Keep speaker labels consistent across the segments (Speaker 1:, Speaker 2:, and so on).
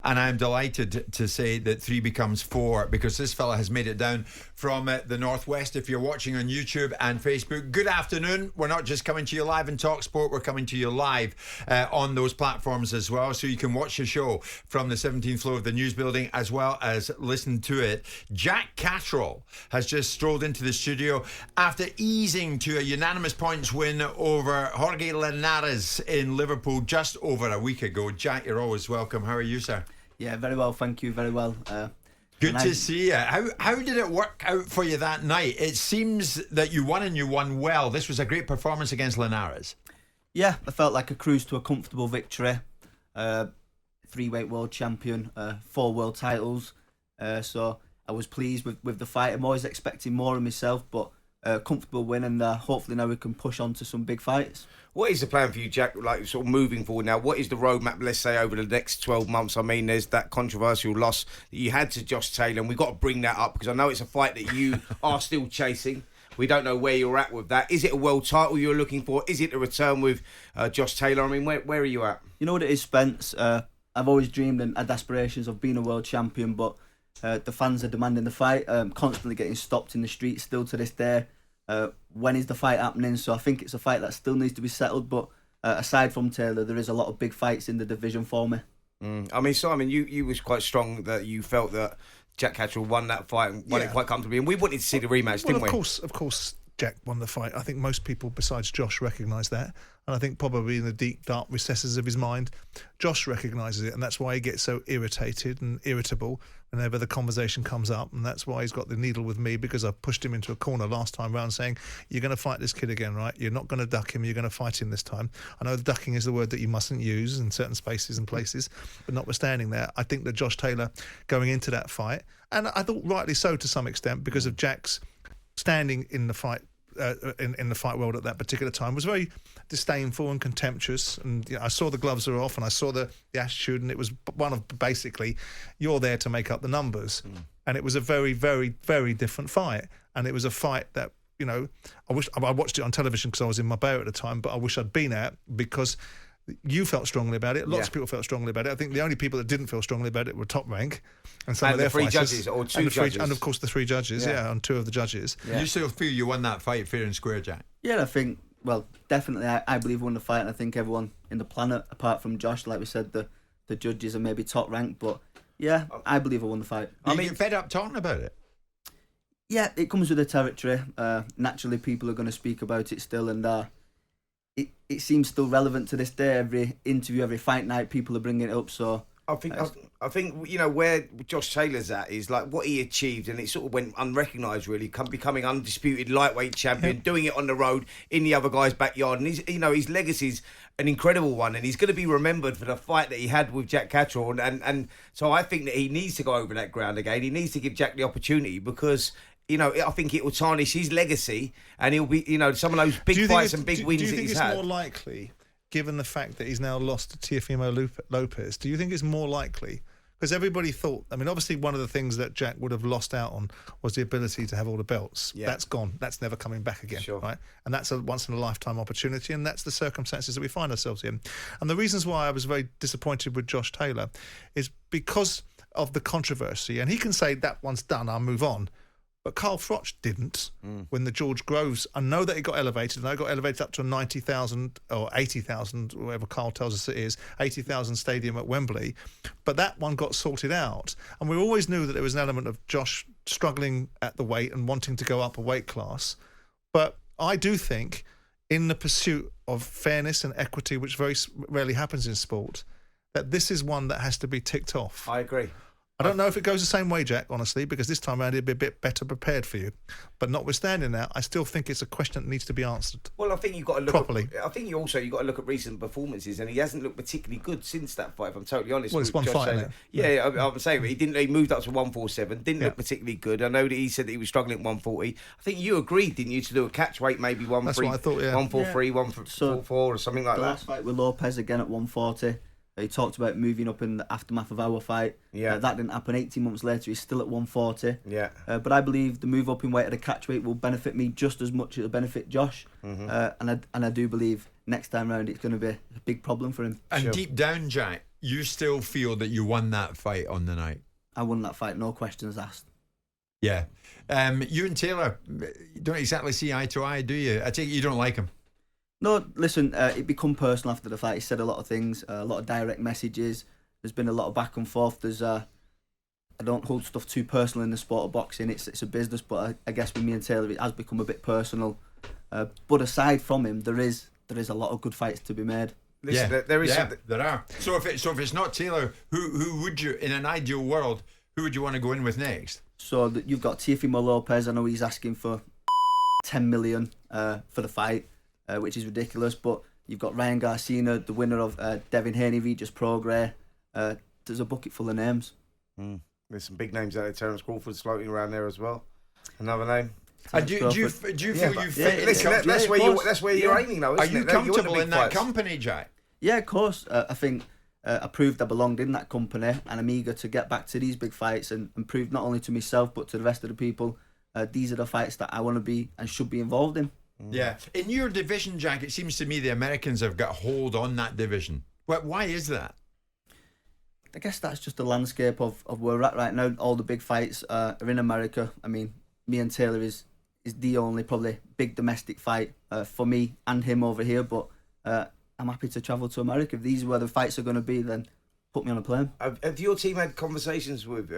Speaker 1: and I'm delighted to say that 3 becomes 4 because this fella has made it down from the Northwest. If you're watching on YouTube and Facebook, good afternoon. We're not just coming to you live in talkSPORT, we're coming to you live on those platforms as well, so you can watch the show from the 17th floor of the news building as well as listen to it. Jack Catterall has just strolled into the studio after easing to a unanimous points win over Jorge Linares in Liverpool just over a week ago. Jack, you're always welcome. How are you, sir?
Speaker 2: Yeah, very well, thank you, very well.
Speaker 1: Good to see you. How did it work out for you that night? It seems that you won and you won well. This was a great performance against Linares.
Speaker 2: Yeah, I felt like a cruise to a comfortable victory. 3-weight world champion, 4 world titles. So I was pleased with the fight. I'm always expecting more of myself, but comfortable win, and hopefully now we can push on to some big fights.
Speaker 3: What is the plan for you, Jack, like sort of moving forward now? What is the roadmap, let's say, over the next 12 months? I mean, there's that controversial loss that you had to Josh Taylor, and we've got to bring that up because I know it's a fight that you are still chasing. We don't know where you're at with that. Is it a world title you're looking for? Is it a return with Josh Taylor? I mean, where are you at?
Speaker 2: You know what it is, Spence? I've always dreamed and had aspirations of being a world champion, but the fans are demanding the fight. Constantly getting stopped in the streets still to this day. When is the fight happening? So I think it's a fight that still needs to be settled, but aside from Taylor, there is a lot of big fights in the division for me.
Speaker 3: I mean, Simon, you was quite strong that you felt that Jack Catterall won that fight and won it quite comfortably, and we wanted to see the rematch, didn't we?
Speaker 4: Of course, Jack won the fight. I think most people besides Josh recognise that, and I think probably in the deep, dark recesses of his mind, Josh recognises it, and that's why he gets so irritated and irritable whenever the conversation comes up, and that's why he's got the needle with me, because I pushed him into a corner last time round saying, you're going to fight this kid again, right? You're not going to duck him, you're going to fight him this time. I know ducking is the word that you mustn't use in certain spaces and places, but notwithstanding that, I think that Josh Taylor going into that fight, and I thought rightly so to some extent, because of Jack's standing in the fight, in the fight world at that particular time, was very disdainful and contemptuous, and I saw the gloves were off and I saw the attitude, and it was one of basically, you're there to make up the numbers, and it was a very, very, very different fight, and it was a fight that, you know, I watched it on television because I was in Marbella at the time, but I wish I'd been at, because you felt strongly about it. Lots of people felt strongly about it. I think the only people that didn't feel strongly about it were Top Rank and some of their
Speaker 3: three
Speaker 4: fighters,
Speaker 3: judges, or two judges,
Speaker 4: and of course the 3 judges, and 2 of the judges.
Speaker 1: You still feel you won that fight fair and square, Jack?
Speaker 2: Yeah, I think, well, definitely I believe I won the fight, and I think everyone in the planet, apart from Josh, like we said, the judges are maybe Top Rank, but yeah, I believe I won the fight.
Speaker 1: I mean, fed up talking about it?
Speaker 2: Yeah, it comes with the territory. Naturally, people are going to speak about it still, and it seems still relevant to this day. Every interview, every fight night, people are bringing it up. So
Speaker 3: I think you know where Josh Taylor's at is like what he achieved, and it sort of went unrecognised. Really, becoming undisputed lightweight champion, doing it on the road in the other guy's backyard, and his legacy's an incredible one, and he's going to be remembered for the fight that he had with Jack Catterall, and so I think that he needs to go over that ground again. He needs to give Jack the opportunity, because I think it will tarnish his legacy, and he'll be, some of those big fights and big wins that he's had.
Speaker 4: Do you think it's more likely, given the fact that he's now lost to Teofimo Lopez, do you think it's more likely? Because everybody thought, I mean, obviously one of the things that Jack would have lost out on was the ability to have all the belts. Yeah. That's gone. That's never coming back again, right? And that's a once-in-a-lifetime opportunity, and that's the circumstances that we find ourselves in. And the reasons why I was very disappointed with Josh Taylor is because of the controversy. And he can say, that one's done, I'll move on. But Carl Froch didn't when the George Groves. I know that it got elevated, and I got elevated up to a 90,000 or 80,000, whatever Carl tells us it is, 80,000 stadium at Wembley. But that one got sorted out. And we always knew that there was an element of Josh struggling at the weight and wanting to go up a weight class. But I do think, in the pursuit of fairness and equity, which very rarely happens in sport, that this is one that has to be ticked off.
Speaker 3: I agree.
Speaker 4: I don't know if it goes the same way, Jack, honestly, because this time around he'd be a bit better prepared for you. But notwithstanding that, I still think it's a question that needs to be answered.
Speaker 3: Well, I think you've got to look
Speaker 4: properly.
Speaker 3: I think you've got to look at recent performances, and he hasn't looked particularly good since that fight, if I'm totally honest.
Speaker 4: Well, it's one fight, isn't it?
Speaker 3: Yeah, I'm saying he moved up to 147, didn't look particularly good. I know that he said that he was struggling at 140. I think you agreed, didn't you, to do a catch weight, maybe 143,
Speaker 4: That's what I thought,
Speaker 3: 143, 144 or something like that.
Speaker 2: The last fight with Lopez again at 140. He talked about moving up in the aftermath of our fight. Yeah. That didn't happen. 18 months later, he's still at 140.
Speaker 3: Yeah.
Speaker 2: But I believe the move up in weight at a catch weight will benefit me just as much as it'll benefit Josh. And I do believe next time round it's going to be a big problem for him.
Speaker 1: And deep down, Jack, you still feel that you won that fight on the night?
Speaker 2: I won that fight, no questions asked.
Speaker 1: Yeah. You and Taylor don't exactly see eye to eye, do you? I take it you don't like him.
Speaker 2: No, listen, it become personal after the fight. He said a lot of things, a lot of direct messages. There's been a lot of back and forth. I don't hold stuff too personal in the sport of boxing. It's a business, but I guess with me and Taylor, it has become a bit personal. But aside from him, there is a lot of good fights to be made.
Speaker 3: Listen,
Speaker 1: yeah,
Speaker 3: there is
Speaker 1: there are. So if it's not Taylor, who would you, in an ideal world, who would you want to go in with next?
Speaker 2: So you've got Teofimo Lopez. I know he's asking for 10 million for the fight, which is ridiculous. But you've got Ryan Garcia, the winner of Devin Haney, Regis Prograis. There's a bucket full of names.
Speaker 3: There's some big names out there. Terence Crawford's floating around there as well. Another name.
Speaker 1: Do you feel you fit?
Speaker 3: Listen, that's where you're aiming, though.
Speaker 1: Are
Speaker 3: Isn't
Speaker 1: you
Speaker 3: it?
Speaker 1: comfortable in that
Speaker 3: fights.
Speaker 1: company, Jack?
Speaker 2: Yeah, of course. I think I proved I belonged in that company, and I'm eager to get back to these big fights and prove not only to myself but to the rest of the people these are the fights that I want to be and should be involved in.
Speaker 1: Yeah. In your division, Jack, it seems to me the Americans have got hold on that division. Why is that?
Speaker 2: I guess that's just the landscape of where we're at right now. All the big fights are in America. I mean, me and Taylor is the only probably big domestic fight for me and him over here, but I'm happy to travel to America. If these are where the fights are going to be, then put me on a plane.
Speaker 3: Have your team had conversations with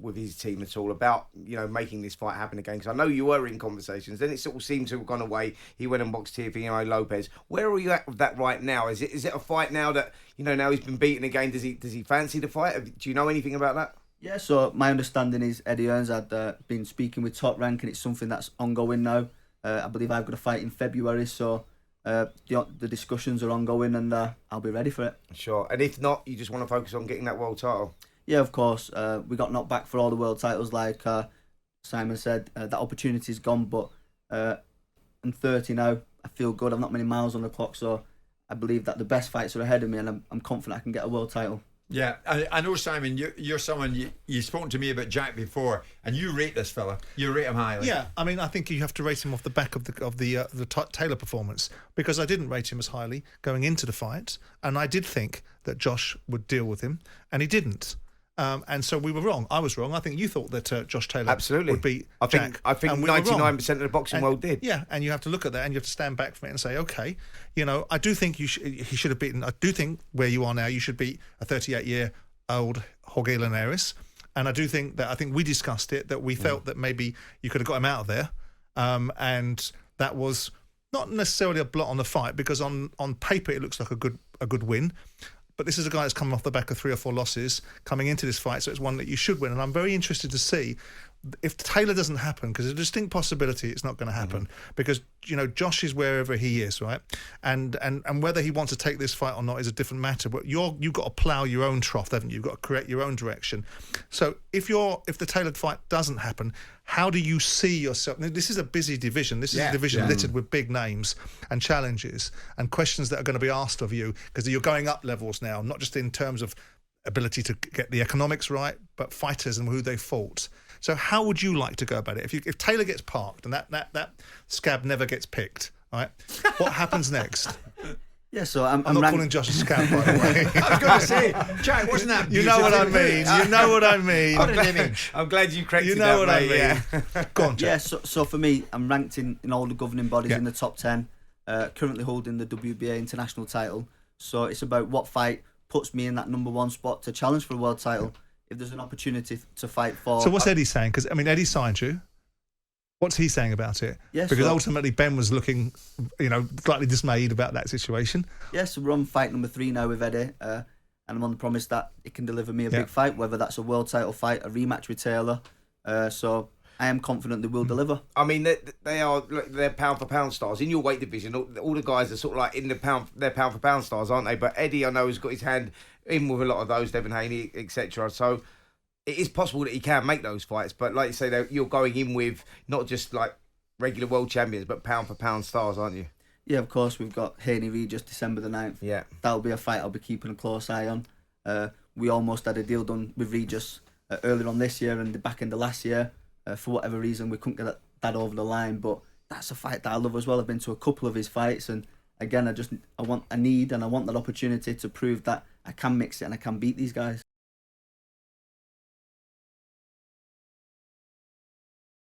Speaker 3: with his team at all about making this fight happen again? Because I know you were in conversations. Then it sort of seemed to have gone away. He went and boxed Teofimo Lopez. Where are you at with that right now? Is it a fight now that now he's been beaten again? Does he fancy the fight? Do you know anything about that?
Speaker 2: Yeah. So my understanding is Eddie Hearns had been speaking with Top Rank, and it's something that's ongoing now. I believe I've got a fight in February, so. The discussions are ongoing, and I'll be ready for it.
Speaker 3: Sure. And if not, you just want to focus on getting that world title?
Speaker 2: Yeah, of course. We got knocked back for all the world titles, like Simon said. That opportunity's gone, but I'm 30 now. I feel good. I've not many miles on the clock, so I believe that the best fights are ahead of me, and I'm confident I can get a world title.
Speaker 1: Yeah, I know, Simon. You're someone you've spoken to me about Jack before, and you rate this fella. You rate him highly.
Speaker 4: Yeah, I mean, I think you have to rate him off the back of the Taylor performance, because I didn't rate him as highly going into the fight, and I did think that Josh would deal with him, and he didn't. And so we were wrong. I was wrong. I think you thought that Josh Taylor would beat Jack.
Speaker 3: I think 99% of the boxing world did.
Speaker 4: Yeah, and you have to look at that, and you have to stand back from it and say, okay, I do think he should have beaten. I do think where you are now, you should beat a 38-year-old Jorge Linares. And I think we discussed it, that we felt that maybe you could have got him out of there, and that was not necessarily a blot on the fight, because on paper it looks like a good win. But this is a guy that's coming off the back of 3 or 4 losses coming into this fight, so it's one that you should win. And I'm very interested to see if Taylor doesn't happen, because there's a distinct possibility it's not going to happen, because Josh is wherever he is, right? And whether he wants to take this fight or not is a different matter. But you've got to plough your own trough, haven't you? You've got to create your own direction. So if the Taylor fight doesn't happen, how do you see yourself? Now, this is a busy division. This is a division littered with big names and challenges and questions that are going to be asked of you, because you're going up levels now, not just in terms of ability to get the economics right, but fighters and who they fought. So how would you like to go about it? If Taylor gets parked and that scab never gets picked, right? What happens next?
Speaker 2: Yeah, so I'm
Speaker 4: not calling Josh a scab, by the way.
Speaker 1: I was going to say, Jack, wasn't that
Speaker 4: You know what I mean. You know what I mean.
Speaker 1: What an image.
Speaker 3: I'm glad you corrected
Speaker 4: that. You know
Speaker 3: what
Speaker 4: I mean.
Speaker 3: Yeah.
Speaker 4: Go on, Jack.
Speaker 2: Yeah, so for me, I'm ranked in all the governing bodies in the top 10, currently holding the WBA international title. So it's about what fight puts me in that number 1 spot to challenge for a world title. If there's an opportunity to fight for...
Speaker 4: So what's Eddie saying? Because, Eddie signed you. What's he saying about it?
Speaker 2: Yeah,
Speaker 4: because ultimately Ben was looking, slightly dismayed about that situation.
Speaker 2: Yes, so we're on fight number 3 now with Eddie, and I'm on the promise that it can deliver me a big fight, whether that's a world title fight, a rematch with Taylor. So I am confident they will deliver. I
Speaker 3: mean, they're pound for pound stars in your weight division. All the guys are sort of like they're pound for pound stars, aren't they? But Eddie, I know, has got his hand in with a lot of those, Devin Haney, etc. So it is possible that he can make those fights. But like you say, you're going in with not just like regular world champions, but pound for pound stars, aren't you?
Speaker 2: Yeah, of course. We've got Haney Regis December the 9th.
Speaker 3: Yeah, that'll
Speaker 2: be a fight I'll be keeping a close eye on. We almost had a deal done with Regis earlier on this year and the back end of last year. For whatever reason, we couldn't get that over the line. But that's a fight that I love as well. I've been to a couple of his fights, and again, I want that opportunity to prove that I can mix it and I can beat these guys.